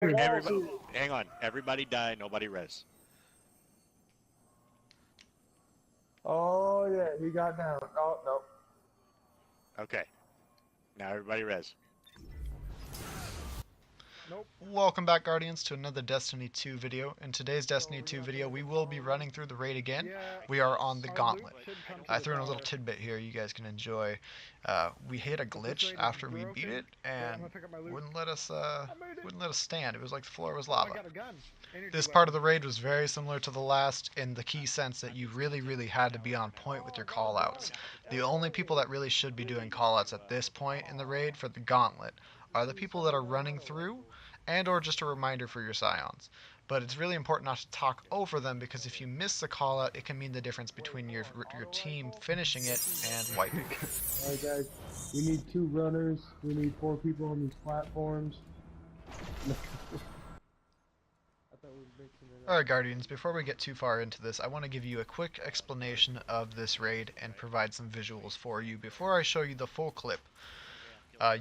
Everybody, hang on. Everybody die. Nobody res. Oh yeah, he got down. Oh no. Okay. Now everybody res. Nope. Welcome back, Guardians, to another Destiny 2 video. In today's Destiny 2 video, we will be running through the raid again. We are on the Gauntlet. I threw in a little tidbit here you guys can enjoy. We hit a glitch after we beat it, and wouldn't let us stand. It was like the floor was lava. This part of the raid was very similar to the last in the key sense that you really had to be on point with your callouts. The only people that really should be doing callouts at this point in the raid for the Gauntlet are the people that are running through, and or just a reminder for your scions. But it's really important not to talk over them, because if you miss the call out, it can mean the difference between your team finishing it and wiping. Alright guys, we need 2 runners, we need 4 people on these platforms. Alright Guardians, before we get too far into this, I want to give you a quick explanation of this raid and provide some visuals for you before I show you the full clip.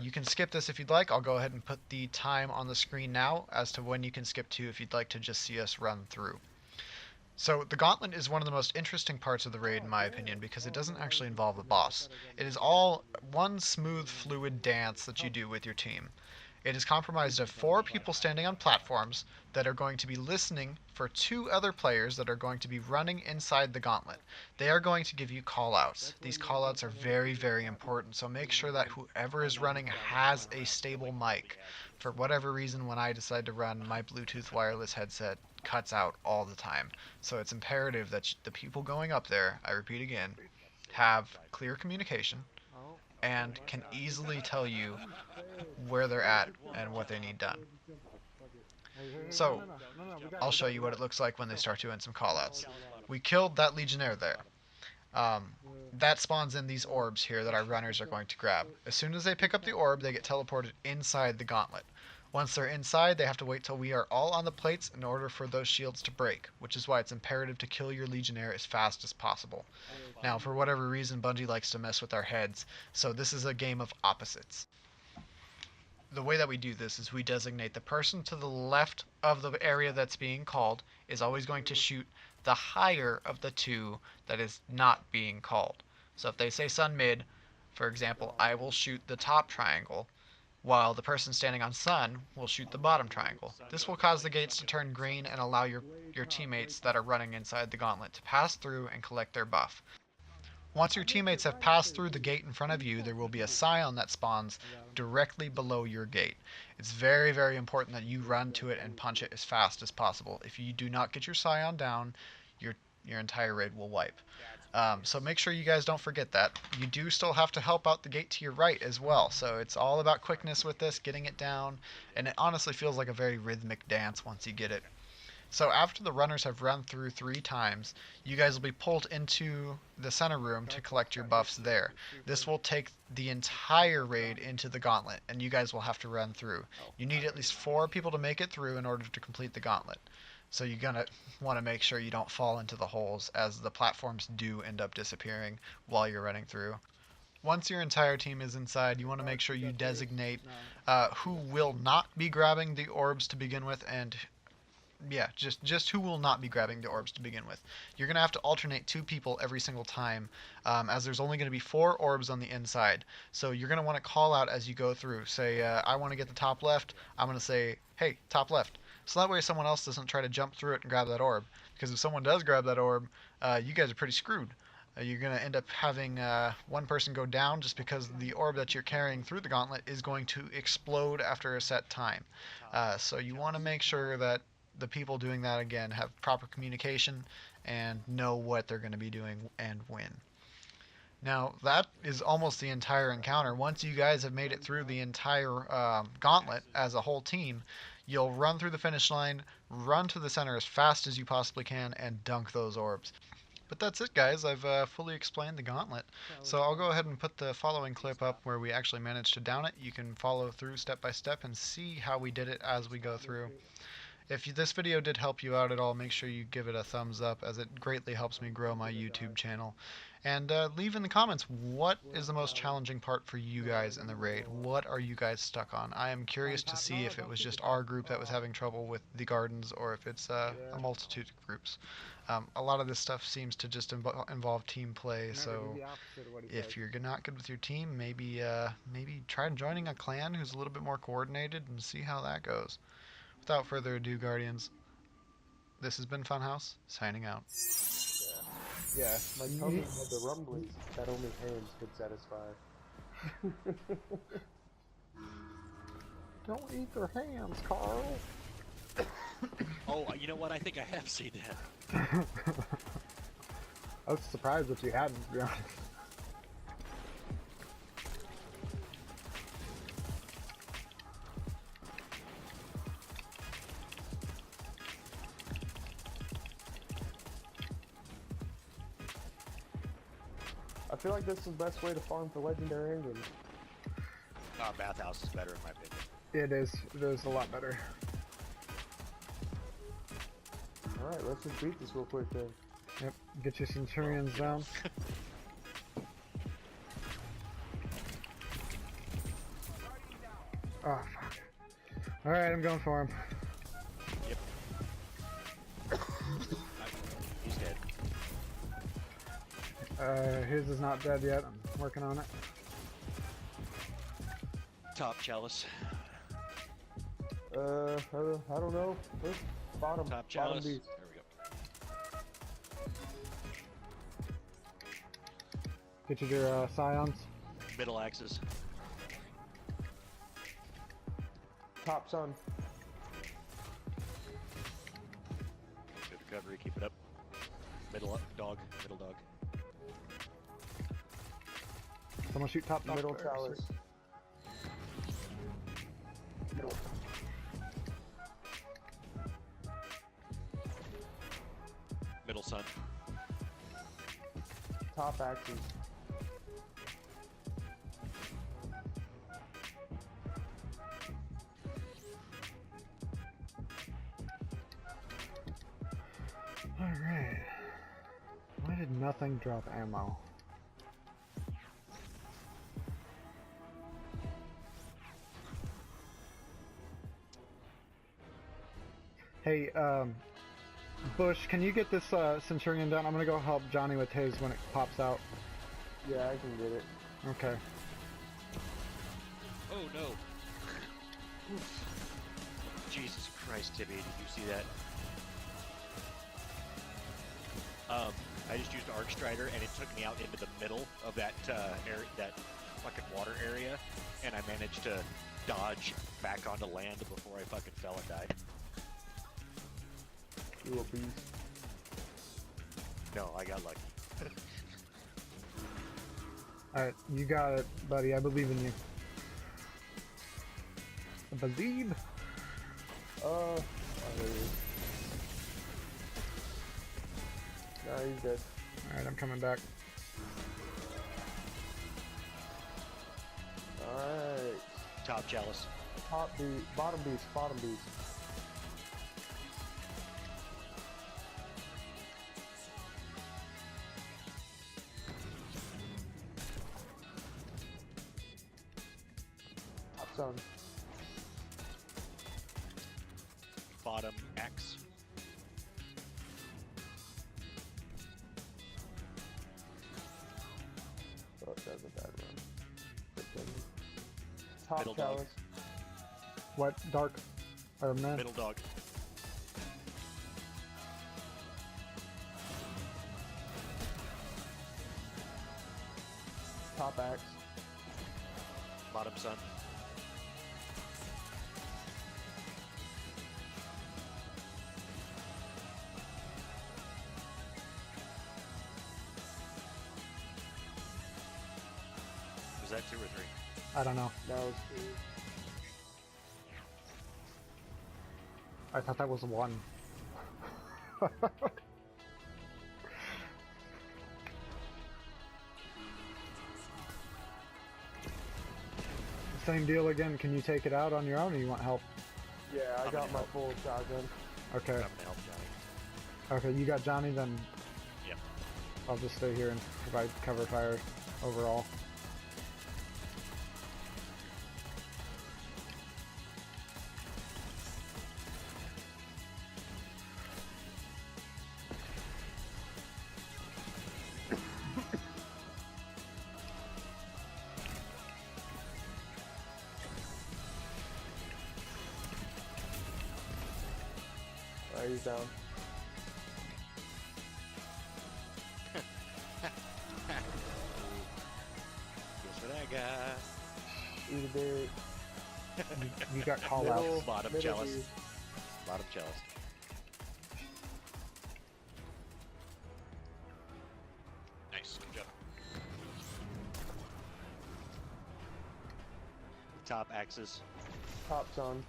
You can skip this if you'd like. I'll go ahead and put the time on the screen now as to when you can skip to if you'd like to just see us run through. So the Gauntlet is one of the most interesting parts of the raid in my opinion, because it doesn't actually involve a boss. It is all one smooth, fluid dance that you do with your team. It is comprised of 4 people standing on platforms that are going to be listening for 2 other players that are going to be running inside the Gauntlet. They are going to give you callouts. These callouts are very important, so make sure that whoever is running has a stable mic. For whatever reason, when I decide to run, my Bluetooth wireless headset cuts out all the time. So it's imperative that the people going up there, I repeat again, have clear communication and can easily tell you where they're at and what they need done. So, I'll show you what it looks like when they start doing some callouts. We killed that Legionnaire there. That spawns in these orbs here that our runners are going to grab. As soon as they pick up the orb, they get teleported inside the Gauntlet. Once they're inside, they have to wait till we are all on the plates in order for those shields to break, which is why it's imperative to kill your Legionnaire as fast as possible. Now, for whatever reason, Bungie likes to mess with our heads, so this is a game of opposites. The way that we do this is we designate the person to the left of the area that's being called is always going to shoot the higher of the 2 that is not being called. So if they say sun mid, for example, I will shoot the top triangle, while the person standing on sun will shoot the bottom triangle. This will cause the gates to turn green and allow your teammates that are running inside the Gauntlet to pass through and collect their buff. Once your teammates have passed through the gate in front of you, there will be a scion that spawns directly below your gate. It's very important that you run to it and punch it as fast as possible. If you do not get your scion down, your entire raid will wipe. So make sure you guys don't forget that. You do still have to help out the gate to your right as well. So it's all about quickness with this, getting it down, and it honestly feels like a very rhythmic dance once you get it. So after the runners have run through 3 times, you guys will be pulled into the center room to collect your buffs there. This will take the entire raid into the Gauntlet, and you guys will have to run through. You need at least 4 people to make it through in order to complete the Gauntlet. So you're going to want to make sure you don't fall into the holes, as the platforms do end up disappearing while you're running through. Once your entire team is inside, you want to make sure you designate who will not be grabbing the orbs to begin with, and yeah, just who will not be grabbing the orbs to begin with. You're going to have to alternate 2 people every single time, as there's only going to be 4 orbs on the inside. So you're going to want to call out as you go through. Say, I want to get the top left. I'm going to say, hey, top left. So that way someone else doesn't try to jump through it and grab that orb. Because if someone does grab that orb, you guys are pretty screwed. You're going to end up having one person go down just because the orb that you're carrying through the Gauntlet is going to explode after a set time. So you want to make sure that the people doing that, again, have proper communication and know what they're going to be doing and when. Now, that is almost the entire encounter. Once you guys have made it through the entire Gauntlet as a whole team, you'll run through the finish line, run to the center as fast as you possibly can, and dunk those orbs. But that's it, guys. I've fully explained the Gauntlet. So I'll go ahead and put the following clip up where we actually managed to down it. You can follow through step by step and see how we did it as we go through. This video did help you out at all, make sure you give it a thumbs up, as it greatly helps me grow my YouTube channel. And leave in the comments, what is the most challenging part for you guys in the raid? What are you guys stuck on? I am curious to see if it was just our group that was having trouble with the gardens, or if it's a multitude of groups. A lot of this stuff seems to just involve team play, so if you're not good with your team, maybe try joining a clan who's a little bit more coordinated and see how that goes. Without further ado, Guardians, this has been Funhouse, signing out. Yeah, my tummy had the rumblings that only hands could satisfy. Don't eat their hands, Carl. Oh, you know what? I think I have seen that. I was surprised that you hadn't, to be honest. I feel like this is the best way to farm for legendary engines. Bathhouse is better in my opinion. It is a lot better. Alright, let's just beat this real quick then. Yep, get your Centurions down. Oh, fuck. Alright, I'm going for him. Yep. He's dead. His is not dead yet. I'm working on it. Top chalice. I don't know. Bottom. Top chalice. Bottom There we go. Get your scions. Middle axis. Top sun. Good recovery. Keep it up. Middle up, dog. Middle dog. Someone shoot top middle chalice. Middle sun. Top axis. Alright. Why did nothing drop ammo? Hey, Bush, can you get this Centurion done? I'm gonna go help Johnny with his when it pops out. Yeah, I can get it. Okay. Oh no. Oof. Jesus Christ, Timmy, did you see that? I just used Arc Strider and it took me out into the middle of that area, that fucking water area, and I managed to dodge back onto land before I fucking fell and died. You a beast. No, I got lucky. Alright, you got it, buddy. I believe in you. I believe? Oh, there he is. No, he's dead. Alright, I'm coming back. Alright. Top chalice. Top beast, bottom beast, bottom beast. Top sun. Bottom X. Oh, that was a bad run. Top Middle dog. chalice. What? Dark? Or man? Middle dog. Top axe. Bottom sun. Was that 2 or 3? I don't know. That was 2. I thought that was 1. Same deal again. Can you take it out on your own, or you want help? Yeah, I I'm got gonna my help. full shotgun. Okay. I'm gonna help Johnny. Okay, you got Johnny, then Yep. I'll just stay here and provide cover fire overall. Alright, he's down. Guess what I got? Eat a dick. You got call Middle, outs. Bottom middle jealous. B. Bottom jealous. Nice, good job. Top axes. Top's on.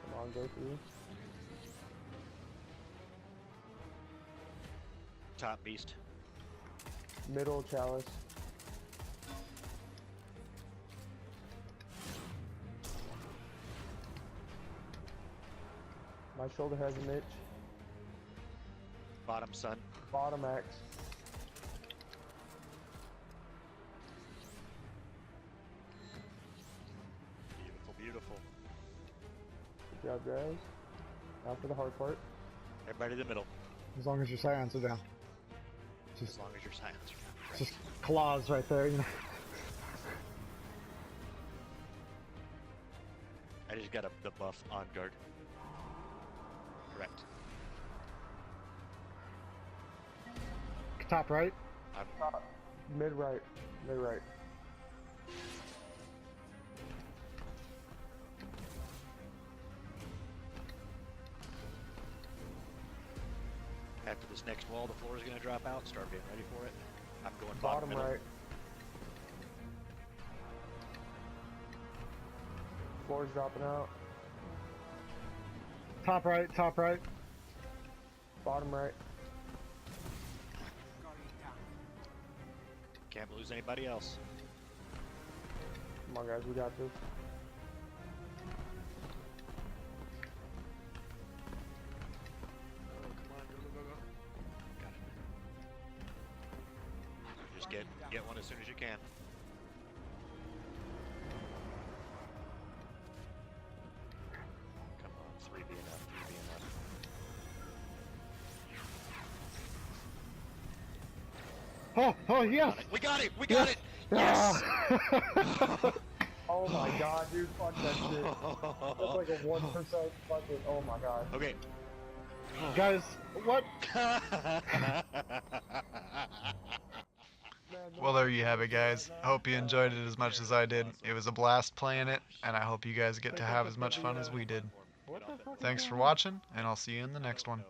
Come on, go through. Top beast. Middle chalice. My shoulder has an itch. Bottom sun. Bottom axe. Beautiful, beautiful. Good job, guys. Now for the hard part. Everybody in the middle. As long as your sirens are down. As long as your silence are down. Just claws right there, you know. I just got the buff on guard. Correct. Top right. Top. Mid right. Mid right. After this next wall, the floor is going to drop out. Start being ready for it. I'm going Bottom middle. right. Floor's dropping out. Top right. Top right. Bottom right. Can't lose anybody else. Come on, guys, we got this. Oh, come on, go, go, go, go. Got it. Just get one as soon as you can. Come on, 3 be enough, 3 be enough. Oh, yes! We got it! We got it! Yes! Oh my god, dude, fuck that shit. That's like a 1% fucking, oh my god. Okay. Guys, what? Well, there you have it, guys. I hope you enjoyed it as much as I did. It was a blast playing it, and I hope you guys get to have as much fun as we did. What the fuck is Thanks for going on? watching, and I'll see you in the next one.